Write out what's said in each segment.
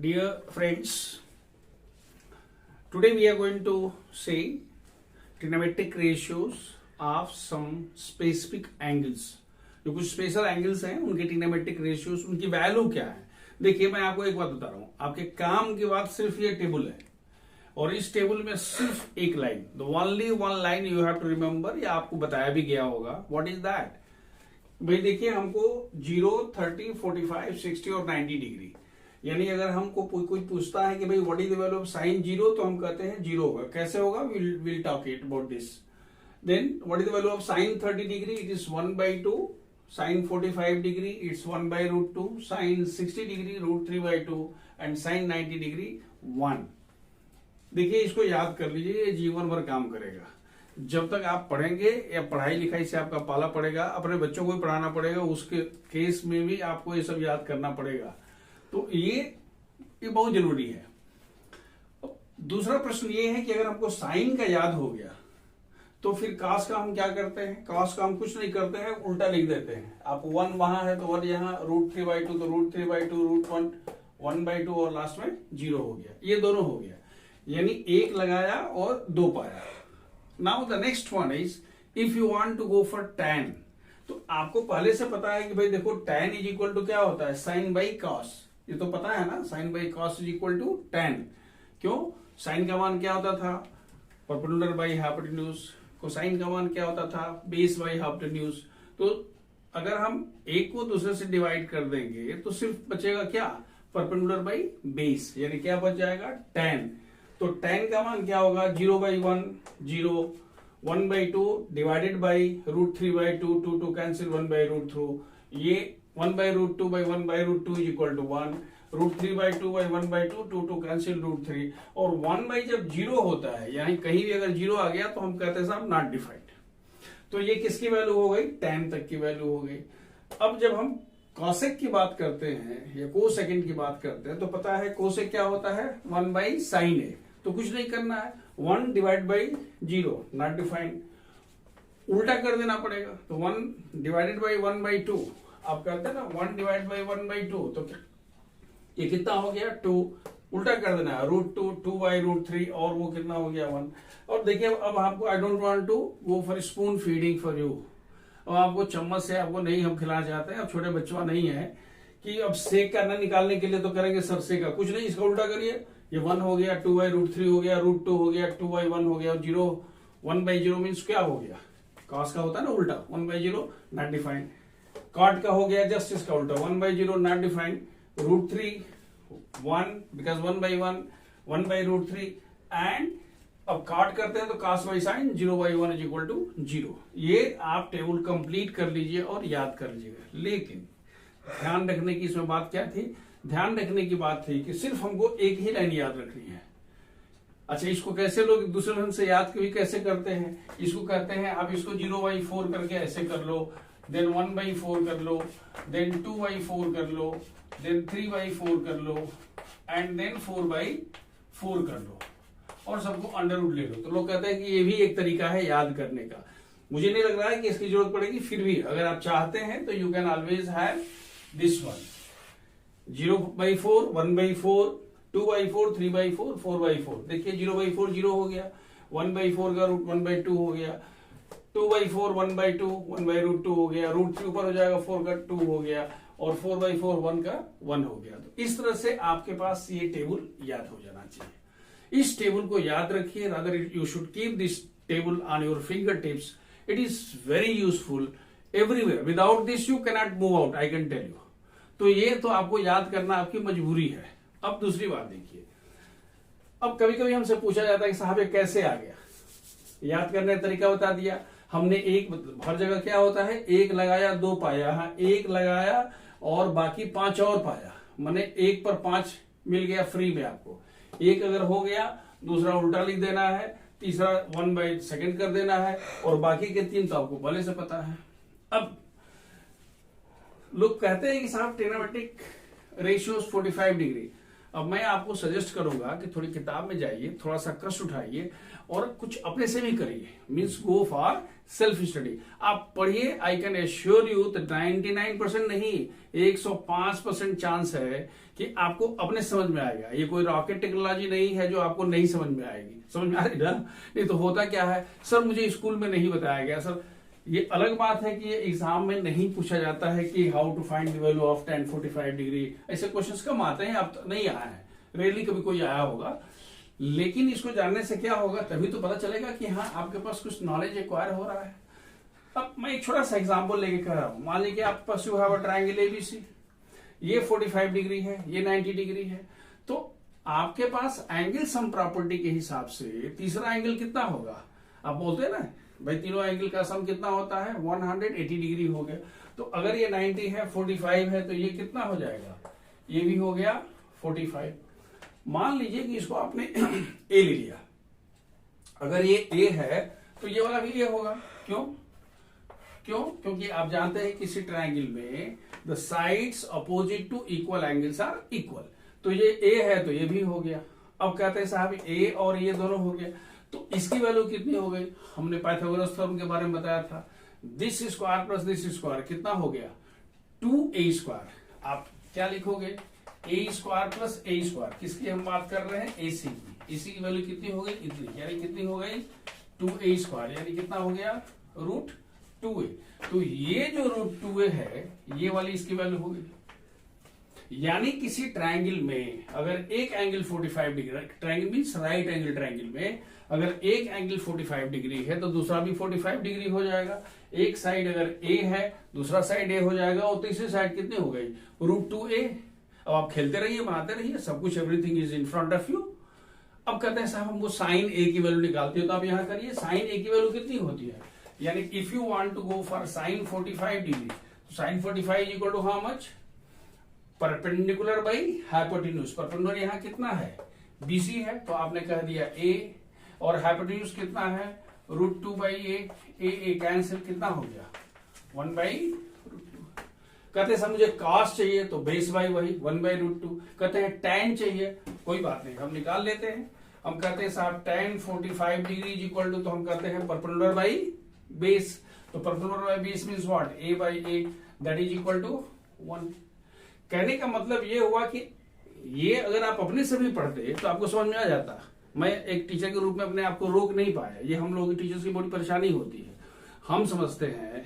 Dear friends, today we are going to say trigonometric ratios of some specific angles. जो कुछ special angles हैं उनके trigonometric ratios, उनकी value क्या है. देखिए मैं आपको एक बात बता रहा हूं, आपके काम की बात सिर्फ ये टेबल है और इस टेबल में सिर्फ एक line, the only one line you have to remember, या आपको बताया भी गया होगा. What is that? भाई देखिए हमको 0, 30, 45, 60 और 90 डिग्री, यानी अगर हमको कोई पूछता है कि भाई what is the value of sine 0, तो हम कहते हैं 0 होगा. कैसे होगा? Will talk it about this. Then what is the value of sine 30 degree? It is 1/2. Sine 45 degree it's 1/√2. Sine 60 degree √3/2 and sine 90 degree 1. देखिए इसको याद कर लीजिए, ये जीवन भर काम करेगा. जब तक आप पढ़ेंगे या पढ़ाई लिखाई से आपका पाला पड़ेगा, अपने बच्चों को भी पढ़ाना पड़ेगा, उसके केस में भी आपको ये सब याद करना पड़ेगा. तो ये बहुत जरूरी है. दूसरा प्रश्न ये है कि अगर हमको साइन का याद हो गया तो फिर कास का हम क्या करते हैं? कास का हम कुछ नहीं करते हैं, उल्टा लिख देते हैं. आप 1 वहां है तो 1 यहाँ, √3/2 तो √3/2, √1 1/2 और लास्ट में 0 हो गया. ये दोनों हो गया, यानी एक लगाया और 2 पाया. Now the next one is if you want to go for tan, तो आपको पहले से पता है कि भाई देखो tan इज इक्वल टू क्या होता है? Sine by cos. ये तो पता है ना, sine by cos is equal to tan. क्यों? साइन का मान क्या होता था? Perpendicular by hypotenuse. कोसाइन का मान क्या होता था? Base by hypotenuse. तो अगर हम एक को दूसरे से डिवाइड कर देंगे तो सिर्फ बचेगा क्या? परपेंडिकुलर बाई बेस, यानी क्या बच जाएगा? tan. तो tan का मान क्या होगा? 0/1 0, 1/2 डिवाइडेड बाई √3/2, 2 कैंसिल, 1/√2. ये 1/√2/1/√2 इज इक्वल टू 1. √3/2/1/2, 2 कैंसिल, √3. और 1 जब 0 होता है, यानी कहीं भी अगर 0 आ गया तो हम कहते हैं साहब नॉट डिफाइंड. तो ये किसकी वैल्यू हो गई? tan तक की वैल्यू हो गई. अब जब हम कॉसेक की बात करते हैं या कोसेकेंड की बात करते हैं तो पता है कोसेक क्या होता है? 1/sin A. तो कुछ नहीं करना है, 1 डिवाइड बाई 0 नॉट डिफाइंड. उल्टा कर देना पड़ेगा. तो 1 डिवाइडेड बाई 1/2 आप करते हैं ना, 1 डिवाइड बाई 1/2, तो ये कितना हो गया? 2. उल्टा कर देना है, √2, 2/√3, और वो कितना हो गया? 1. और देखिए अब आपको I don't want to go for spoon feeding for you. अब आपको चम्मच से आपको नहीं हम खिलाना चाहते हैं. अब छोटे बच्चा नहीं है कि अब सेक करना निकालने के लिए तो करेंगे सर सेक का, कुछ नहीं, इसका उल्टा करिए. ये 1 हो गया, 2/√3 हो गया, √2 हो गया, 2/1 हो गया, 0 1/0 मीन्स क्या हो गया? कॉस का होता है ना उल्टा, 1/0 नॉट डिफाइंड. कॉट का हो गया जस्ट इसका उल्टा, 1/0 नॉट डिफाइंड. √3 1 बिकॉज 1/1 1/√3. एंड अब काट करते हैं तो cos by sine 0/1 is equal to 0. ये आप टेबल कंप्लीट कर लीजिए और याद कर लीजिएगा. लेकिन ध्यान रखने की इसमें बात क्या थी? ध्यान रखने की बात थी कि सिर्फ हमको एक ही लाइन याद रखनी है. अच्छा, इसको कैसे लोग दूसरे ढंग से याद भी कैसे करते हैं? इसको कहते हैं आप इसको 0/4 करके ऐसे कर लो, देन 1/4 कर लो, देन 2/4 कर लो, देन 3/4 कर लो, एंड देन 4/4 कर लो, और सबको अंडर रूट ले लो. तो लोग कहते हैं कि ये भी एक तरीका है याद करने का. मुझे नहीं लग रहा है कि इसकी जरूरत पड़ेगी. फिर भी अगर आप चाहते हैं तो you can always have this one. 0/4, 1/4, 2/4, 3/4, 4/4. देखिए 0/4 0 हो गया, 1/4 का रूट 1/2 हो गया, 2/4 1/2 1/√2 हो गया, √3 ऊपर हो जाएगा, 4 का 2 हो गया, और 4/4 1 का 1 हो गया. तो इस तरह से आपके पास ये टेबल याद हो जाना चाहिए. इस टेबल को याद रखिए. Rather you should keep this table on your finger tips. It is very useful everywhere. Without this you cannot move out, I can tell you. तो ये तो आपको याद करना आपकी मजबूरी है. अब दूसरी बात देखिए, अब कभी कभी हमसे पूछा जाता है कि साहब ये कैसे आ गया? याद करने का तरीका बता दिया हमने. एक हर जगह क्या होता है? 1 लगाया 2 पाया. हाँ, 1 लगाया और बाकी 5 और पाया, माने 1 पर 5 मिल गया फ्री में आपको. 1 अगर हो गया, दूसरा उल्टा लिख देना है, तीसरा 1/2 कर देना है, और बाकी के 3 तो आपको पहले से पता है. अब लोग कहते हैं कि साहब ट्रिग्नोमेट्रिक रेशियोज 45 डिग्री. अब मैं आपको सजेस्ट करूंगा कि थोड़ी किताब में जाइए, थोड़ा सा कष्ट उठाइए और कुछ अपने से भी करिए, means go for self study. आप पढ़िए, आई कैन एश्योर यू 99% नहीं 105% चांस है कि आपको अपने समझ में आएगा। ये कोई रॉकेट टेक्नोलॉजी नहीं है जो आपको नहीं समझ में आएगी, समझ में आ रही ना? नहीं तो होता क्या है, सर मुझे स्कूल में नहीं बताया गया। सर ये अलग बात है कि ये एग्जाम में नहीं पूछा जाता है कि how to find the value of tan 45 degree, ऐसे क्वेश्चंस कम आते हैं, अब नहीं आया है, रेयरली कभी कोई आया होगा। लेकिन इसको जानने से क्या होगा, तभी तो पता चलेगा कि हाँ आपके पास कुछ नॉलेज एक्वायर हो रहा है। अब मैं एक छोटा सा एग्जाम्पल लेके कह रहा हूं, मान लीजिए आपके पास you have a triangle ABC, ये 45 डिग्री है, ये 90 डिग्री है, तो आपके पास एंगल सम प्रॉपर्टी के हिसाब से तीसरा एंगल कितना होगा? आप बोलते हैं ना भाई तीनों एंगल का सम कितना होता है, 180 डिग्री हो गया। तो अगर ये 90 है, 45 है, तो ये कितना हो जाएगा, ये भी हो गया 45। मान लीजिए कि इसको आपने ए ले लिया, अगर ये ए है तो ये वाला भी ए होगा। क्यों? क्योंकि आप जानते हैं किसी ट्रायंगल में the sides opposite to equal angles are equal, तो ये ए है तो ये भी हो गया। अब कहते हैं साहब ए और ये दोनों हो गया, तो इसकी वैल्यू कितनी हो गई? हमने पाइथागोरस थ्योरम के बारे में बताया था, this square plus this square कितना हो गया, 2a²। आप क्या लिखोगे, a² प्लस a²। किसकी हम बात कर रहे हैं, AC की। AC की वैल्यू कितनी हो गई, इतनी, यानी कितनी हो गई 2a², यानी कितना हो गया √2a। तो ये जो √2a है, ये वाली इसकी वैल्यू हो गई। यानी किसी ट्रायंगल में अगर एक angle 45 degree, triangle means right angle triangle में अगर एक एंगल 45 डिग्री है तो दूसरा भी 45 डिग्री हो जाएगा। एक साइड अगर A है, दूसरा साइड A हो जाएगा, और तीसरी साइड कितनी हो गई, √2a। अब आप खेलते रहिए, बनाते रहिए, सब कुछ everything is in front of you. अब कहते हैं साहब हमको साइन A की वैल्यू निकालती है, तो आप यहां करिए साइन A की वैल्यू कितनी होती है, यानी if you want to go for sine 45 degree, तो sine 45 is equal to how much, perpendicular by hypotenuse. Perpendicular यहाँ कितना है, BC है, तो आपने कह दिया A, और हाइपोटेन्यूज कितना है, √2/a। ए कैंसिल, कितना हो गया 1/√2। कहते हैं सर मुझे कॉस चाहिए, तो बेस बाई वही 1/√2। कहते हैं tan चाहिए, कोई बात नहीं, हम निकाल लेते हैं। हम कहते हैं साहब tan 45 degree is equal to, तो हम कहते हैं परपेंडिकुलर बाई बेस। तो perpendicular by base means what, a/a, that is equal to 1। कहने का मतलब ये हुआ कि ये अगर आप अपने से भी पढ़ते तो आपको समझ में आ जाता। मैं एक टीचर के रूप में अपने आप को रोक नहीं पाया, ये हम लोग टीचर्स की बड़ी परेशानी होती है। हम समझते हैं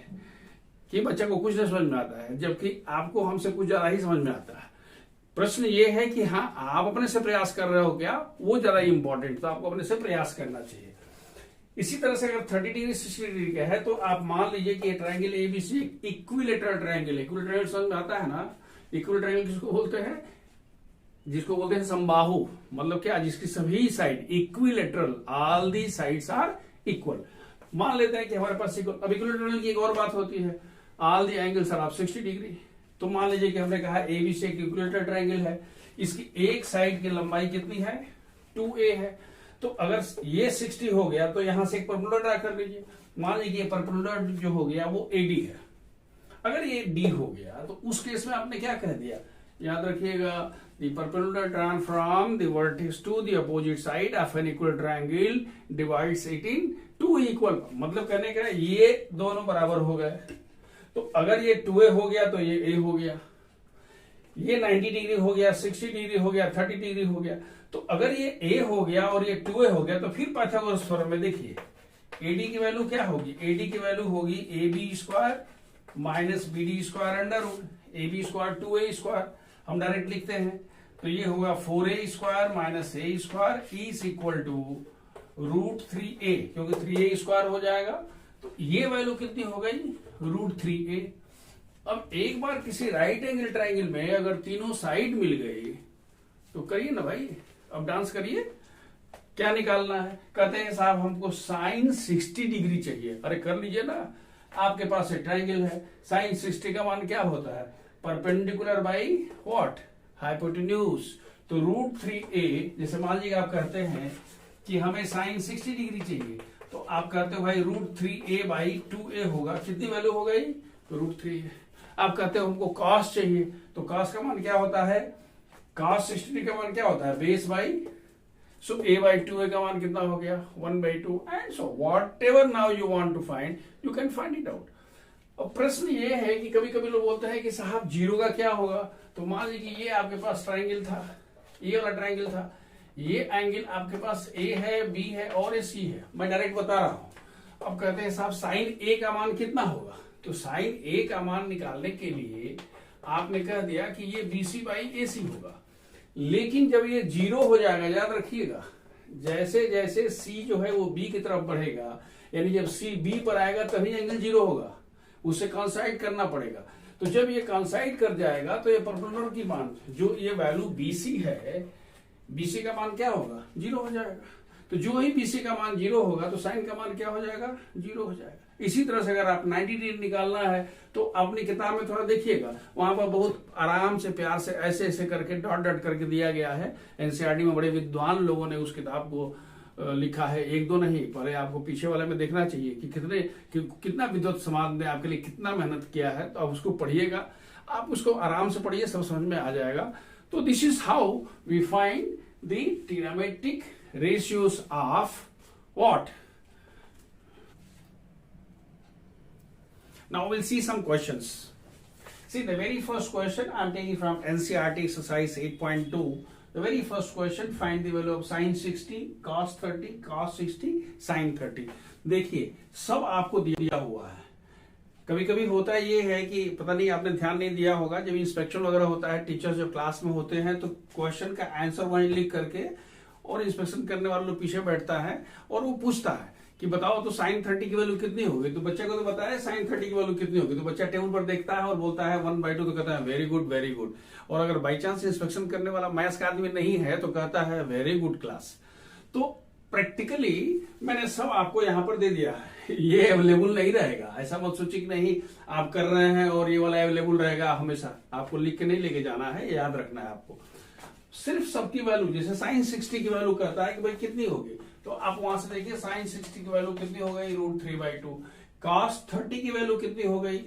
कि बच्चा को कुछ नहीं समझ में आता है, जबकि आपको हमसे कुछ ज्यादा ही समझ में आता है। प्रश्न ये है कि हाँ आप अपने से प्रयास कर रहे हो क्या, वो ज्यादा इंपॉर्टेंट, तो आपको अपने से प्रयास करना चाहिए। इसी तरह से अगर 30 डिग्री 60 डिग्री का है, तो आप मान लीजिए कि triangle ABC equilateral triangle. Equilateral triangle समझ में आता है ना, इक्वल ट्रायंगल किसको बोलते हैं, जिसको बोलते हैं समबाहु, मतलब क्या, जिसकी सभी side equilateral, all the sides are equal. मान लेते हैं कि हमारे पास इक्वल। अब इक्विलेटरल ट्रायंगल की एक और बात होती है, all the angles are of 60 degree. तो मान लीजिए कि हमने कहा ABC एक इक्विलेटरल ट्रायंगल है, इसकी एक साइड की लंबाई कितनी है, 2a है। तो अगर ये 60 हो गया तो यहां से एक परपेंडिकुलर ड्रा कर लीजिए। मान लीजिए परपेंडिकुलर जो हो गया वो AD है। अगर ये D हो गया तो उस केस में आपने क्या कह दिया, याद रखिएगा, the perpendicular drawn from the vertex to the opposite side of an equal triangle divides it in two equal। मतलब कहने का ये दोनों बराबर हो गए, तो अगर ये 2a हो गया तो ये a हो गया, ये 90 डिग्री हो गया, 60 डिग्री हो गया, 30 डिग्री हो गया। तो अगर ये a हो गया और ये 2a हो गया, तो फिर पाइथागोरस थ्योरम में देखिए AD की वैल्यू क्या होगी, AD की वैल्यू होगी AB² minus BD² under root AB² 2a²। हम डायरेक्ट लिखते हैं, तो ये होगा 4a² minus a² is equal to √3a, क्योंकि 3a² हो जाएगा। तो ये वैल्यू कितनी हो गई, √3a। अब एक बार किसी राइट एंगल ट्रायंगल में अगर तीनों साइड मिल गई तो करिए ना भाई, अब डांस करिए। क्या निकालना है, कहते हैं साहब हमको साइन 60 डिग्री चाहिए। अरे कर लीजिए ना, आपके पास एक ट्रायंगल है, साइन 60 का मान क्या होता है, परपेंडिकुलर बाई व्हाट, हाइपोटेन्यूज। तो √3a, जैसे मान लीजिए आप कहते हैं कि हमें साइन 60 डिग्री चाहिए, तो आप कहते हो भाई √3a/2a होगा, कितनी वैल्यू हो गई, तो √3a। आप कहते हो हमको कॉस चाहिए, तो कॉस का मान क्या होता है, cos 60 का मान क्या होता है, base by, so a by 2a का मान कितना हो गया, 1/2, and so whatever now you want to find, you can find it out. अब प्रश्न ये है कि कभी कभी लोग बोलते हैं कि साहब जीरो का क्या होगा, तो मान लीजिए ये आपके पास ट्राइंगल था, ये वाला ट्राइंगल था, ये एंगल आपके पास ए है, बी है और ये सी है, मैं डायरेक्ट बता रहा हूं। अब कहते हैं साहब साइन ए का मान कितना होगा, तो साइन ए का मान निकालने के लिए आपने कह दिया कि ये बीसी बाई ए सी होगा, लेकिन जब ये जीरो हो जाएगा, याद रखिएगा, जैसे जैसे सी जो है वो बी की तरफ बढ़ेगा, यानी जब सी बी पर आएगा तभी एंगल जीरो होगा, उसे कॉन्साइड करना पड़ेगा। तो जब ये कॉन्साइड कर जाएगा तो ये परपेंडिकुलर की मान, जो ये वैल्यू बीसी है, बीसी का मान क्या होगा, जीरो हो जाएगा। तो जो ही बीसी का मान जीरो होगा तो साइन का मान क्या हो जाएगा, जीरो हो जाएगा। इसी तरह से अगर आप 90 डिग्री निकालना है तो अपनी किताब में थोड़ा देखिएगा, वहां पर बहुत आराम से प्यार से ऐसे ऐसे करके डॉट डॉट करके दिया गया है। एनसीईआरटी में बड़े विद्वान लोगों ने उस किताब को लिखा है, एक दो नहीं, पर आपको पीछे वाले में देखना चाहिए कि कितना विद्वत समाज ने आपके लिए कितना मेहनत किया है। तो आप उसको पढ़िएगा, आप उसको आराम से पढ़िए, सब समझ में आ जाएगा। तो this is how we find the trigonometric ratios of what? Now we'll see some questions. See, the very first question I'm taking from NCERT exercise 8.2. The very first question, find the value of sin 60, cos 30, cos 60, sin 30. देखिए सब आपको दिया हुआ है। कभी कभी होता ये है कि पता नहीं आपने ध्यान नहीं दिया होगा, जब इंस्पेक्शन वगैरह होता है, टीचर्स जब क्लास में होते हैं तो क्वेश्चन का आंसर वहीं लिख करके और इंस्पेक्शन करने वाले लोग पीछे बैठता है और वो पूछता है कि बताओ तो साइन 30 की वैल्यू कितनी होगी, तो बच्चे को तो बताया साइन 30 की वैल्यू कितनी होगी, तो बच्चा टेबल पर देखता है और बोलता है 1/2, तो कहता है वेरी गुड वेरी गुड। और अगर बाई चांस इंस्पेक्शन करने वाला मैथ्स का आदमी नहीं है तो कहता है वेरी गुड क्लास। तो प्रैक्टिकली मैंने सब आपको यहाँ पर दे दिया है, ये अवेलेबल नहीं रहेगा। ऐसा मत सोचिए कि नहीं आप कर रहे हैं और ये वाला अवेलेबल रहेगा हमेशा, आपको लिख के नहीं लेके जाना है, याद रखना है आपको। सिर्फ सबकी वैल्यू, जैसे साइन 60 की वैल्यू कहता है कि भाई कितनी होगी, तो आप वहां से देखिए साइन 60 की वैल्यू कितनी हो गई, √3/2। cos 30 की वैल्यू कितनी हो गई,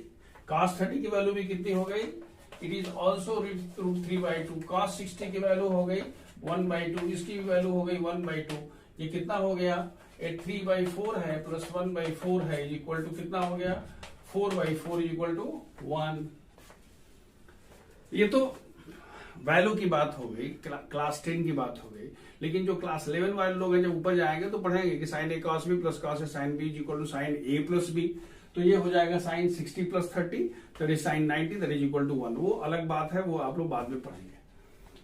cos 30 की वैल्यू भी कितनी हो गई, इट इज ऑल्सो √3/2। cos 60 की वैल्यू हो गई 1/2, इसकी भी वैल्यू हो गई 1/2। ये कितना हो गया, ये 3/4 है प्लस 1/4 है, इक्वल टू कितना हो गया, 4/4 इक्वल टू 1। ये तो वैल्यू की बात हो गई, क्लास 10 की बात हो गई। लेकिन जो क्लास 11 वाले लोग हैं, जब ऊपर जाएंगे तो पढ़ेंगे कि sine A cos b plus cos A sine b equal to sine A plus B. तो ये हो जाएगा sine 60 plus 30 that is sine 90 that is equal to 1। वो अलग बात है, वो आप लोग बाद में पढ़ेंगे।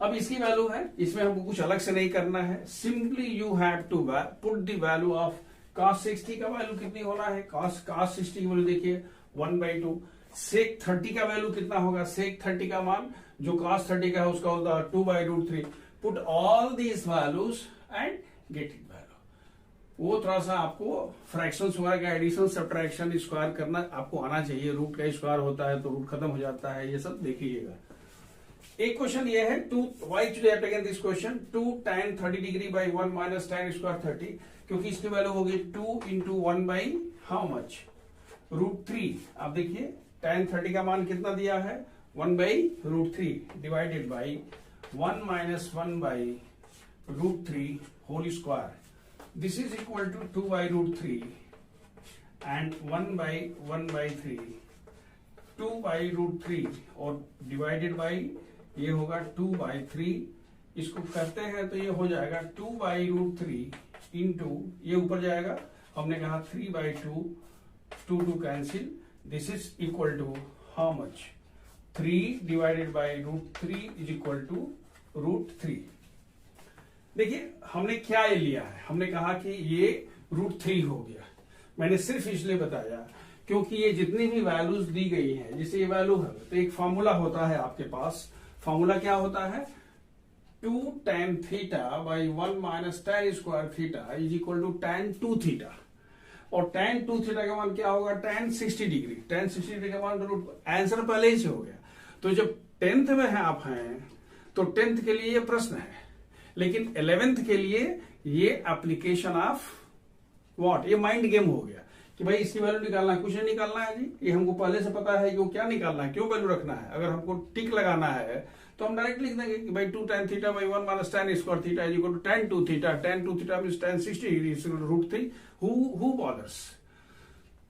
अब इसकी वैल्यू है, इसमें हमको कुछ अलग से नहीं करना है, simply you have to put the value of cos 60 का वैल्यू कितनी होना है, cos 60 की वैल्यू देखिए 1/2। sec 30 का वैल्यू कितना होगा, sec 30 का मान जो cos 30 का है उसका होता है 2/√3। Put all these values and get it value. वो थोड़ा सा आपको फ्रैक्शंस वगैरह का एडिशन सब्ट्रैक्शन स्क्वायर करना आपको आना चाहिए। रूट का स्क्वायर होता है तो रूट खत्म हो जाता है, ये सब देख लीजिएगा। एक क्वेश्चन ये है, why should I taken this question, 2 tan 30 degree by 1 minus tan square 30, क्योंकि इसकी वैल्यू होगी 2 into 1 by हाउ मच, √3। आप देखिए tan 30 का मान कितना दिया है, 1/√3 divided by 1 minus 1 by √3 whole square. This is equal to 2/√3 and 1/1/3, 2/√3 और डिवाइडेड बाई ये होगा 2/3। इसको करते हैं तो ये हो जाएगा 2/√3 इंटू ये ऊपर जाएगा, हमने कहा 3/2, 2 cancel, this is equal to how much, 3 divided by √3 is equal to √3। देखिए हमने क्या ये लिया है, हमने कहा कि ये √3 हो गया। मैंने सिर्फ इसलिए बताया क्योंकि ये जितनी भी वैल्यूज दी गई हैं, जैसे ये वैल्यू है तो एक फॉर्मूला होता है आपके पास। फॉर्मूला क्या होता है, 2 tan theta by 1 minus tan square theta is equal to tan 2 theta. और tan 2 थीटा का मान क्या होगा, tan 60 डिग्री। tan 60 डिग्री का मान आंसर पहले ही से हो गया। तो जब 10th में है आप हैं तो 10th के लिए ये प्रश्न है, लेकिन 11th के लिए ये एप्लीकेशन ऑफ व्हाट, ये माइंड गेम हो गया कि भाई इसकी वैल्यू निकालना है, कुछ नहीं निकालना है जी, ये हमको पहले से पता है कि वो क्या निकालना है, क्यों वैल्यू रखना है। अगर हमको टिक लगाना है तो हम डायरेक्ट लिख देंगे कि भाई 2 tan theta by 1 minus tan square theta is equal to tan 2 theta. tan 2 theta means tan 60 degree is equal to root 3। Who bothers.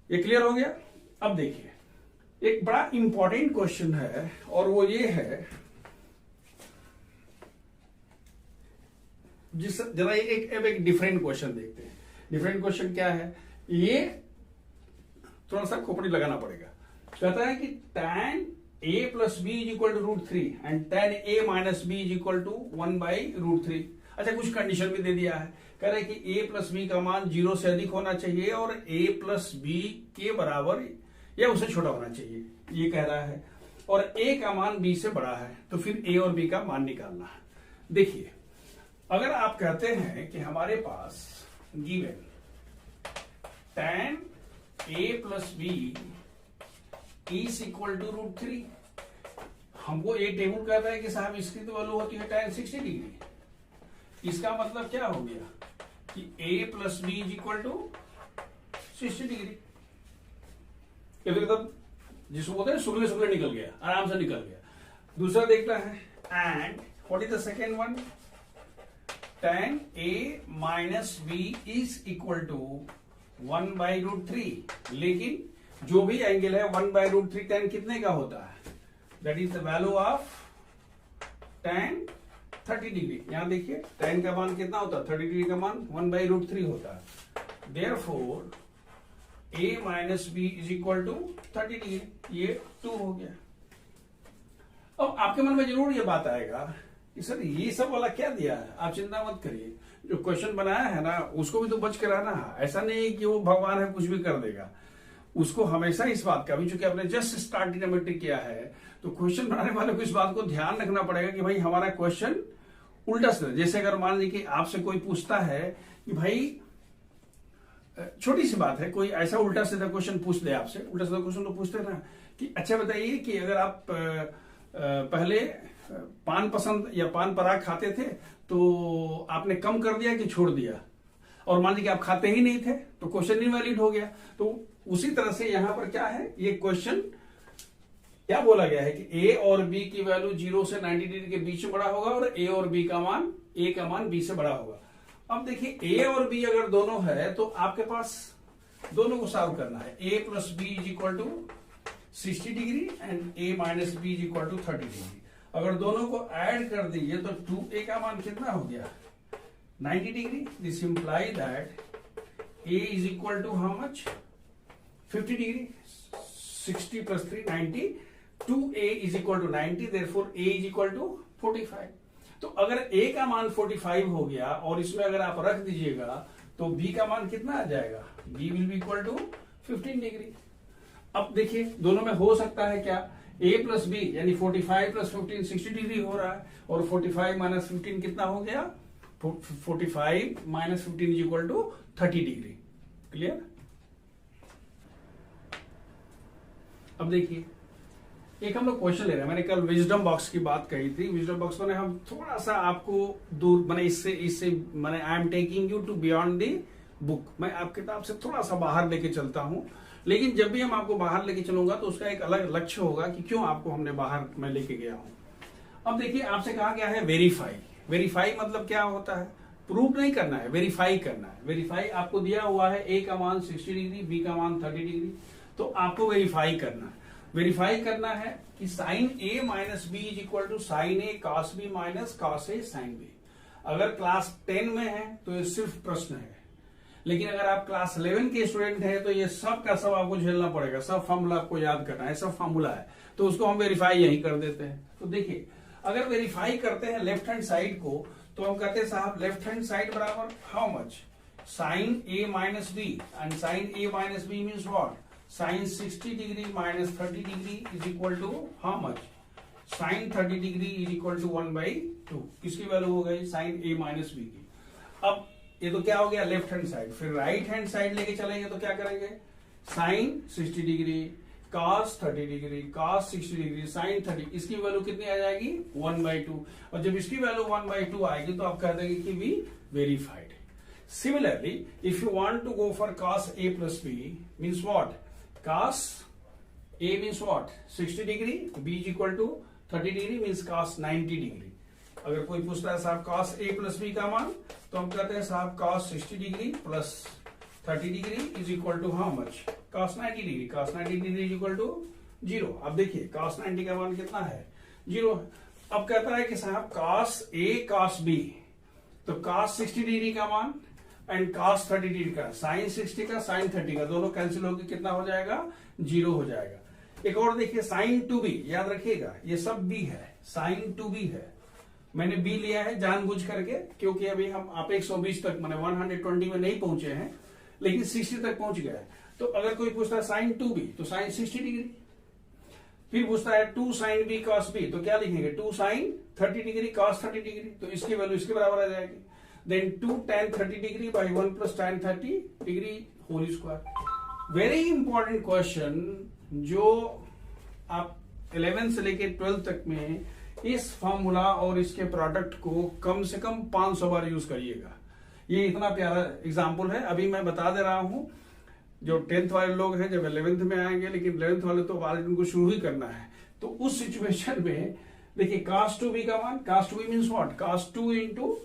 ये क्लियर हो गया। अब देखिए एक बड़ा इंपॉर्टेंट क्वेश्चन है और वो ये है, जिस जरा एक डिफरेंट क्वेश्चन देखते हैं। डिफरेंट क्वेश्चन क्या है, ये थोड़ा सा खोपड़ी लगाना पड़ेगा। कहता है कि tan a plus B is equal to root 3 and tan a minus B is equal to 1 by root 3। अच्छा, कुछ कंडीशन भी दे दिया है। कह रहे हैं कि a प्लस बी का मान 0 से अधिक होना चाहिए और a प्लस बी के बराबर या उससे छोटा होना चाहिए, ये कह रहा है। और a का मान b से बड़ा है, तो फिर a और b का मान निकालना है। देखिए, अगर आप कहते हैं कि हमारे पास given tan a plus B is equal to root 3, हमको ये टेबल कहता है कि साहब इसकी तो वैल्यू होती है tan 60 डिग्री। इसका मतलब क्या हो गया कि a plus B is equal to 60 degree. ये फिर तब जिसको बोलते हैं सुगले सुगले निकल गया, आराम से निकल गया। दूसरा देखता है, and what is the second one, tan a minus B is equal to 1 by root 3। लेकिन जो भी एंगल है 1 बाई रूट 3 tan कितने का होता है, that is the value of tan 30 degree. यहां देखिए tan का मान कितना होता है, 30 डिग्री का मान 1 बाई रूट 3 होता है। Therefore a minus B is equal to 30 degree, ये 2 हो गया। अब आपके मन में जरूर ये बात आएगा कि सर ये सब वाला क्या दिया है। आप चिंता मत करिए, जो क्वेश्चन बनाया है ना उसको भी तो बच कर आना है। ऐसा नहीं कि वो भगवान है कुछ भी कर देगा। उसको हमेशा इस बात का भी, चूंकि आपने जस्ट स्टार्ट ट्रिग्नोमेट्री किया है, तो क्वेश्चन बनाने वाले को इस बात को ध्यान रखना पड़ेगा कि भाई हमारा क्वेश्चन उल्टा से, जैसे अगर मान लीजिए कि आपसे कोई पूछता है कि भाई, छोटी सी बात है, कोई ऐसा उल्टा सीधा क्वेश्चन पूछ ले आपसे, उल्टा सीधा क्वेश्चन तो पूछते हैं ना कि अच्छा बताइए कि अगर आप पहले पान पसंद या पान पराग खाते थे तो आपने कम कर दिया कि छोड़ दिया, और मान लीजिए कि आप खाते ही नहीं थे तो क्वेश्चन इनवैलिड हो गया। तो उसी तरह से यहां पर क्या है, ये क्वेश्चन क्या बोला गया है कि a और b की वैल्यू 0 से 90 डिग्री के बीच में बड़ा होगा और a और b का मान b से बड़ा होगा। अब देखिए a और b अगर दोनों है तो आपके पास दोनों को सॉल्व करना है। a plus B is equal to 60 degree and a minus B is equal to 30 degree. अगर दोनों को ऐड कर दीजिए तो 2a का मान कितना हो गया, 90 degree. This imply that a is equal to how much, 50 degree. 60 plus 3 90, 2a is equal to 90, therefore a is equal to 45। तो अगर a का मान 45 हो गया और इसमें अगर आप रख दीजिएगा तो b का मान कितना आ जाएगा, b will be equal to 15 degree. अब देखिए दोनों में हो सकता है क्या, a प्लस बी यानी 45 प्लस 15 60 डिग्री हो रहा है, और 45 माइनस 15 कितना हो गया, 45 minus 15 is equal to 30 degree. Clear. अब देखिए एक हम लोग क्वेश्चन ले रहे हैं। मैंने कल विजडम बॉक्स की बात कही थी। विजडम बॉक्स में हम थोड़ा सा आपको दूर, मैंने इससे मैंने I am taking you to beyond the book. मैं आप किताब से थोड़ा सा बाहर लेके चलता हूं, लेकिन जब भी हम आपको बाहर लेके चलूंगा तो उसका एक अलग लक्ष्य होगा कि क्यों आपको हमने बाहर मैं लेके गया हूं। अब देखिए आपसे कहा गया है वेरीफाई। वेरीफाई मतलब क्या होता है, प्रूव नहीं करना है, वेरीफाई करना है। वेरीफाई आपको दिया हुआ है a का मान 60 डिग्री, b का मान 30 डिग्री, तो आपको वेरीफाई करना है। वेरीफाई करना है कि sine a minus B is equal to sine a cos b minus cos a sine b। अगर क्लास 10 में है तो ये सिर्फ प्रश्न है, लेकिन अगर आप क्लास 11 के स्टूडेंट हैं तो ये सब का सब आपको झेलना पड़ेगा। सब फॉर्मूला आपको याद करना है, सब फॉर्मूला है, तो उसको हम वेरीफाई यही कर देते हैं। तो देखिए अगर वेरीफाई करते हैं लेफ्ट हैंड साइड को, तो हम कहते हैं साहब लेफ्ट हैंड साइड बराबर how much, sine a minus B, and sine a minus B means what, sine 60 degree minus 30 degree is equal to how much, sine 30 degree is equal to 1/2। किसकी value हो गई, sign a minus B की। अब ये तो क्या हो गया लेफ्ट हैंड साइड। फिर राइट हैंड साइड लेके चलेंगे तो क्या करेंगे, sine 60 degree cos 30 degree cos 60 degree sine 30, इसकी वैल्यू कितनी आ जाएगी 1/2। और जब इसकी वैल्यू 1/2 आएगी तो आप कह देंगे कि we verified. Similarly, if you want to go for cos A plus B, means what? Cos A means what? 60 degree, B is equal to 30 degree means cos 90 degree. अगर कोई पूछता है साहब cos A plus B का मान, तो हम कहते हैं साहब cos 60 degree plus 30 degree is equal to how much? cos 90 degree. cos 90 degree is equal to 0. अब देखिए cos 90 का मान कितना है? 0. अब कहता है कि साहब cos A cos B, तो cos 60 डिग्री का मान एंड cos 30 डिग्री का, sin 60 का sin 30 का, दोनों कैंसिल होकर कितना हो जाएगा? 0 हो जाएगा. एक और देखिए sin 2b, याद रखिएगा ये सब b है, sin 2b है. मैंने b लिया है जानबूझ करके, क्योंकि अभी हम आप 120 तक मैंने 120 में नहीं पहुंचे हैं, लेकिन 60 तक पहुंच गया है. तो अगर कोई पूछता है sin 2b, तो sin 60 डिग्री. फिर पूछता है 2 sin b cos b, तो क्या लिखेंगे? 2 sin 30 डिग्री cos 30 डिग्री, तो इसकी वैल्यू इसके बराबर आ जाएगी. Then 2 tan 30 degree by 1 plus tan 30 degree whole square. Very important question जो आप 11 से लेके 12 तक में इस फॉर्मूला और इसके प्रोडक्ट को कम से कम 500 बार यूज करिएगा. ये इतना प्यारा एग्जाम्पल है. अभी मैं बता दे रहा हूं, जो 10th वाले लोग हैं जब 11th में आएंगे, लेकिन 11th वाले तो वाले उनको शुरू ही करना है, तो उस सिचुएशन में देखिए cos 2b का मान, cos 2b means what? cos 2 into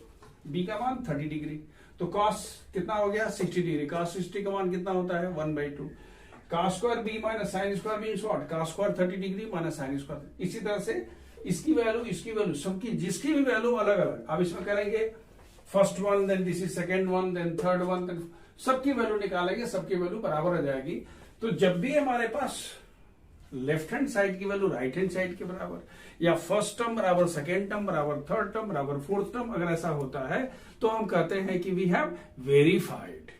b का मान 30 डिग्री, तो cos कितना हो गया? 60 डिग्री. cos 60 का मान कितना होता है? 1/2. cos square b minus sine square means what? cos square 30 degree minus sine square. इसी तरह से इसकी वैल्यू सबकी जिसकी भी वैल्यू अलग अलग. अब इसमें करेंगे first one, then this is second one, then third one, then सबकी वैल्यू निकालेंगे, सबकी वैल्यू बराबर आ जाएगी. तो जब भी हमारे पास लेफ्ट हैंड साइड की वैल्यू राइट हैंड साइड के बराबर, या फर्स्ट टर्म बराबर सेकेंड टर्म बराबर थर्ड टर्म बराबर फोर्थ टर्म, अगर ऐसा होता है तो हम कहते हैं कि वी हैव वेरीफाइड.